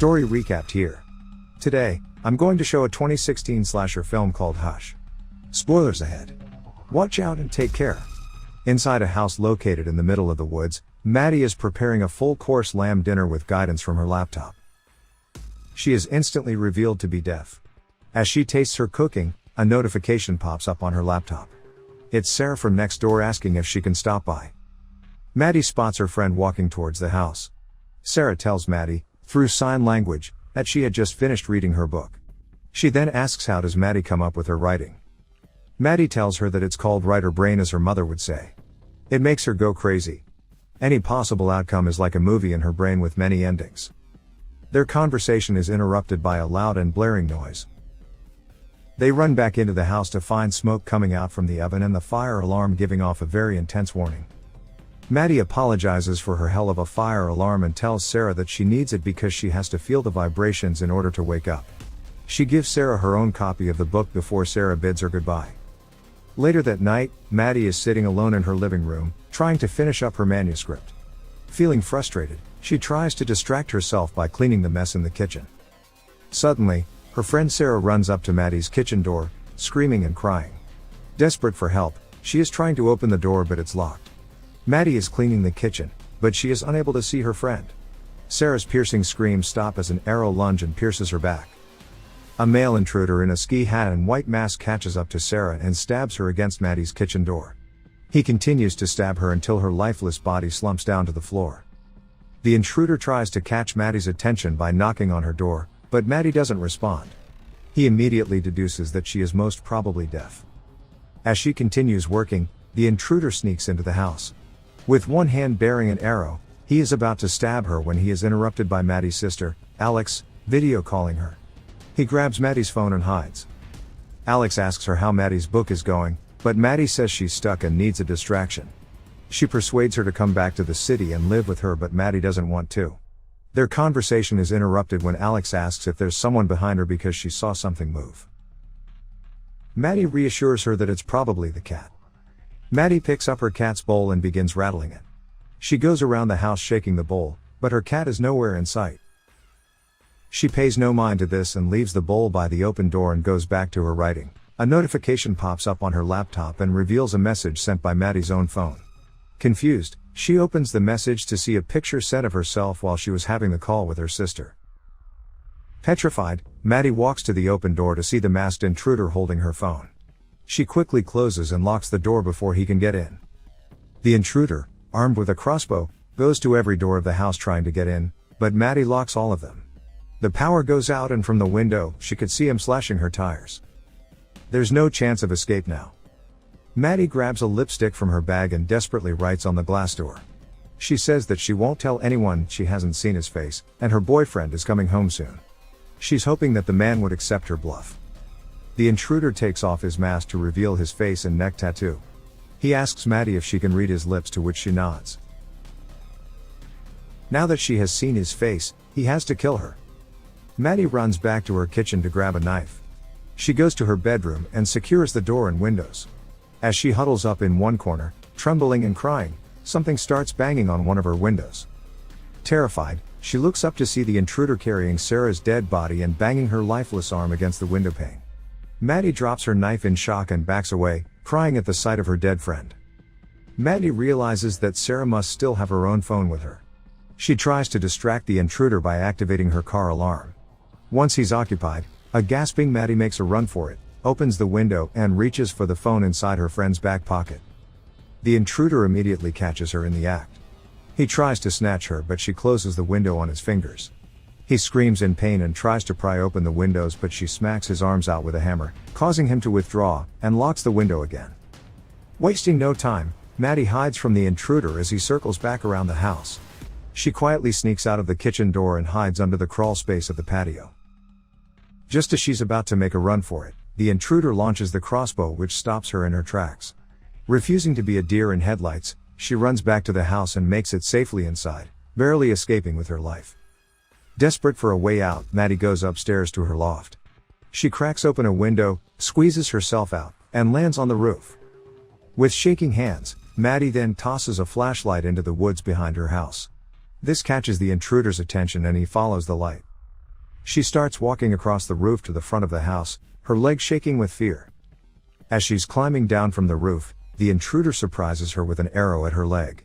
Story recapped here. Today, I'm going to show a 2016 slasher film called Hush. Spoilers ahead. Watch out and take care. Inside a house located in the middle of the woods, Maddie is preparing a full-course lamb dinner with guidance from her laptop. She is instantly revealed to be deaf. As she tastes her cooking, a notification pops up on her laptop. It's Sarah from next door asking if she can stop by. Maddie spots her friend walking towards the house. Sarah tells Maddie, through sign language, that she had just finished reading her book. She then asks how does Maddie come up with her writing. Maddie tells her that it's called writer brain, as her mother would say. It makes her go crazy. Any possible outcome is like a movie in her brain with many endings. Their conversation is interrupted by a loud and blaring noise. They run back into the house to find smoke coming out from the oven and the fire alarm giving off a very intense warning. Maddie apologizes for her hell of a fire alarm and tells Sarah that she needs it because she has to feel the vibrations in order to wake up. She gives Sarah her own copy of the book before Sarah bids her goodbye. Later that night, Maddie is sitting alone in her living room, trying to finish up her manuscript. Feeling frustrated, she tries to distract herself by cleaning the mess in the kitchen. Suddenly, her friend Sarah runs up to Maddie's kitchen door, screaming and crying. Desperate for help, she is trying to open the door but it's locked. Maddie is cleaning the kitchen, but she is unable to see her friend. Sarah's piercing screams stop as an arrow lunges and pierces her back. A male intruder in a ski hat and white mask catches up to Sarah and stabs her against Maddie's kitchen door. He continues to stab her until her lifeless body slumps down to the floor. The intruder tries to catch Maddie's attention by knocking on her door, but Maddie doesn't respond. He immediately deduces that she is most probably deaf. As she continues working, the intruder sneaks into the house. With one hand bearing an arrow, he is about to stab her when he is interrupted by Maddie's sister, Alex, video calling her. He grabs Maddie's phone and hides. Alex asks her how Maddie's book is going, but Maddie says she's stuck and needs a distraction. She persuades her to come back to the city and live with her, but Maddie doesn't want to. Their conversation is interrupted when Alex asks if there's someone behind her because she saw something move. Maddie reassures her that it's probably the cat. Maddie picks up her cat's bowl and begins rattling it. She goes around the house shaking the bowl, but her cat is nowhere in sight. She pays no mind to this and leaves the bowl by the open door and goes back to her writing. A notification pops up on her laptop and reveals a message sent by Maddie's own phone. Confused, she opens the message to see a picture sent of herself while she was having the call with her sister. Petrified, Maddie walks to the open door to see the masked intruder holding her phone. She quickly closes and locks the door before he can get in. The intruder, armed with a crossbow, goes to every door of the house trying to get in, but Maddie locks all of them. The power goes out and from the window, she could see him slashing her tires. There's no chance of escape now. Maddie grabs a lipstick from her bag and desperately writes on the glass door. She says that she won't tell anyone she hasn't seen his face, and her boyfriend is coming home soon. She's hoping that the man would accept her bluff. The intruder takes off his mask to reveal his face and neck tattoo. He asks Maddie if she can read his lips, to which she nods. Now that she has seen his face, he has to kill her. Maddie runs back to her kitchen to grab a knife. She goes to her bedroom and secures the door and windows. As she huddles up in one corner, trembling and crying, something starts banging on one of her windows. Terrified, she looks up to see the intruder carrying Sarah's dead body and banging her lifeless arm against the window pane. Maddie drops her knife in shock and backs away, crying at the sight of her dead friend. Maddie realizes that Sarah must still have her own phone with her. She tries to distract the intruder by activating her car alarm. Once he's occupied, a gasping Maddie makes a run for it, opens the window and reaches for the phone inside her friend's back pocket. The intruder immediately catches her in the act. He tries to snatch her, but she closes the window on his fingers. He screams in pain and tries to pry open the windows, but she smacks his arms out with a hammer, causing him to withdraw, and locks the window again. Wasting no time, Maddie hides from the intruder as he circles back around the house. She quietly sneaks out of the kitchen door and hides under the crawl space of the patio. Just as she's about to make a run for it, the intruder launches the crossbow, which stops her in her tracks. Refusing to be a deer in headlights, she runs back to the house and makes it safely inside, barely escaping with her life. Desperate for a way out, Maddie goes upstairs to her loft. She cracks open a window, squeezes herself out, and lands on the roof. With shaking hands, Maddie then tosses a flashlight into the woods behind her house. This catches the intruder's attention and he follows the light. She starts walking across the roof to the front of the house, her legs shaking with fear. As she's climbing down from the roof, the intruder surprises her with an arrow at her leg.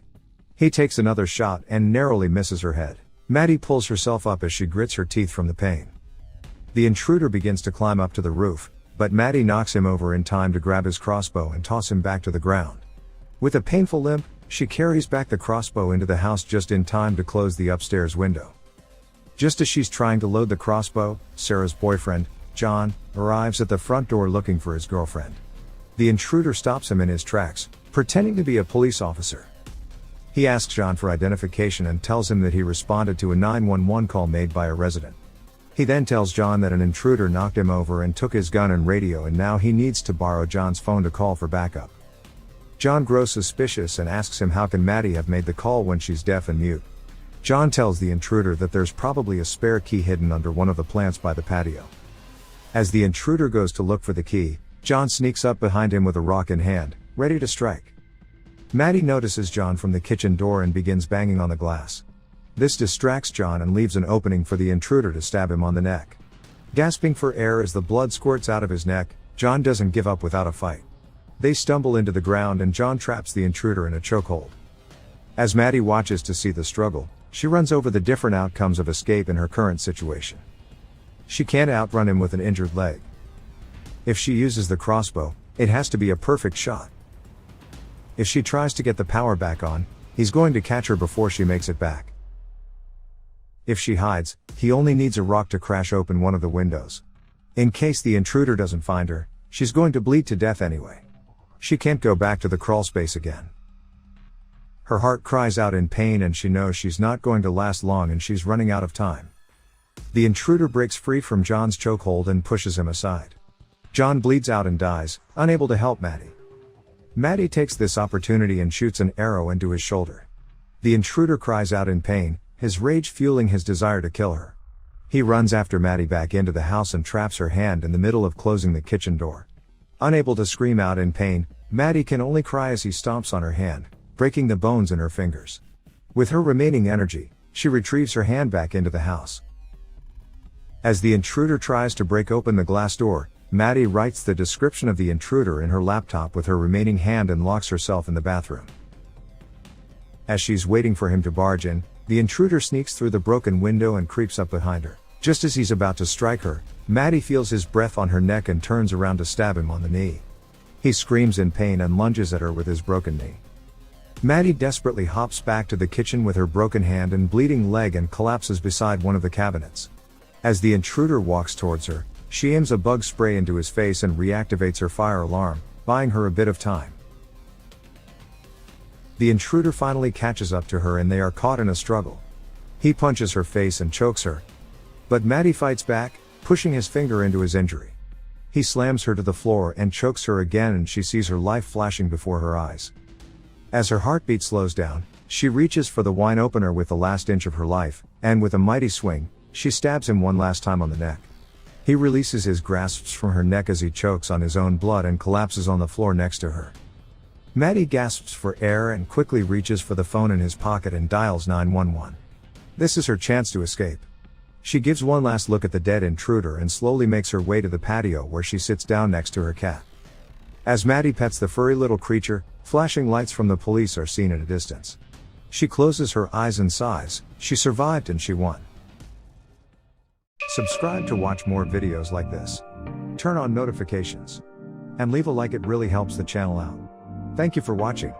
He takes another shot and narrowly misses her head. Maddie pulls herself up as she grits her teeth from the pain. The intruder begins to climb up to the roof, but Maddie knocks him over in time to grab his crossbow and toss him back to the ground. With a painful limp, she carries back the crossbow into the house just in time to close the upstairs window. Just as she's trying to load the crossbow, Sarah's boyfriend, John, arrives at the front door looking for his girlfriend. The intruder stops him in his tracks, pretending to be a police officer. He asks John for identification and tells him that he responded to a 911 call made by a resident. He then tells John that an intruder knocked him over and took his gun and radio, and now he needs to borrow John's phone to call for backup. John grows suspicious and asks him how can Maddie have made the call when she's deaf and mute. John tells the intruder that there's probably a spare key hidden under one of the plants by the patio. As the intruder goes to look for the key, John sneaks up behind him with a rock in hand, ready to strike. Maddie notices John from the kitchen door and begins banging on the glass. This distracts John and leaves an opening for the intruder to stab him on the neck. Gasping for air as the blood squirts out of his neck, John doesn't give up without a fight. They stumble into the ground and John traps the intruder in a chokehold. As Maddie watches to see the struggle, she runs over the different outcomes of escape in her current situation. She can't outrun him with an injured leg. If she uses the crossbow, it has to be a perfect shot. If she tries to get the power back on, he's going to catch her before she makes it back. If she hides, he only needs a rock to crash open one of the windows. In case the intruder doesn't find her, she's going to bleed to death anyway. She can't go back to the crawl space again. Her heart cries out in pain and she knows she's not going to last long and she's running out of time. The intruder breaks free from John's chokehold and pushes him aside. John bleeds out and dies, unable to help Maddie. Maddie takes this opportunity and shoots an arrow into his shoulder. The intruder cries out in pain, his rage fueling his desire to kill her. He runs after Maddie back into the house and traps her hand in the middle of closing the kitchen door. Unable to scream out in pain, Maddie can only cry as he stomps on her hand, breaking the bones in her fingers. With her remaining energy, she retrieves her hand back into the house. As the intruder tries to break open the glass door, Maddie writes the description of the intruder in her laptop with her remaining hand and locks herself in the bathroom. As she's waiting for him to barge in, the intruder sneaks through the broken window and creeps up behind her. Just as he's about to strike her, Maddie feels his breath on her neck and turns around to stab him on the knee. He screams in pain and lunges at her with his broken knee. Maddie desperately hops back to the kitchen with her broken hand and bleeding leg and collapses beside one of the cabinets. As the intruder walks towards her, she aims a bug spray into his face and reactivates her fire alarm, buying her a bit of time. The intruder finally catches up to her and they are caught in a struggle. He punches her face and chokes her. But Maddie fights back, pushing his finger into his injury. He slams her to the floor and chokes her again and she sees her life flashing before her eyes. As her heartbeat slows down, she reaches for the wine opener with the last inch of her life, and with a mighty swing, she stabs him one last time on the neck. He releases his grasps from her neck as he chokes on his own blood and collapses on the floor next to her. Maddie gasps for air and quickly reaches for the phone in his pocket and dials 911. This is her chance to escape. She gives one last look at the dead intruder and slowly makes her way to the patio where she sits down next to her cat. As Maddie pets the furry little creature, flashing lights from the police are seen at a distance. She closes her eyes and sighs, she survived and she won. Subscribe to watch more videos like this. Turn on notifications. And leave a like, it really helps the channel out. Thank you for watching.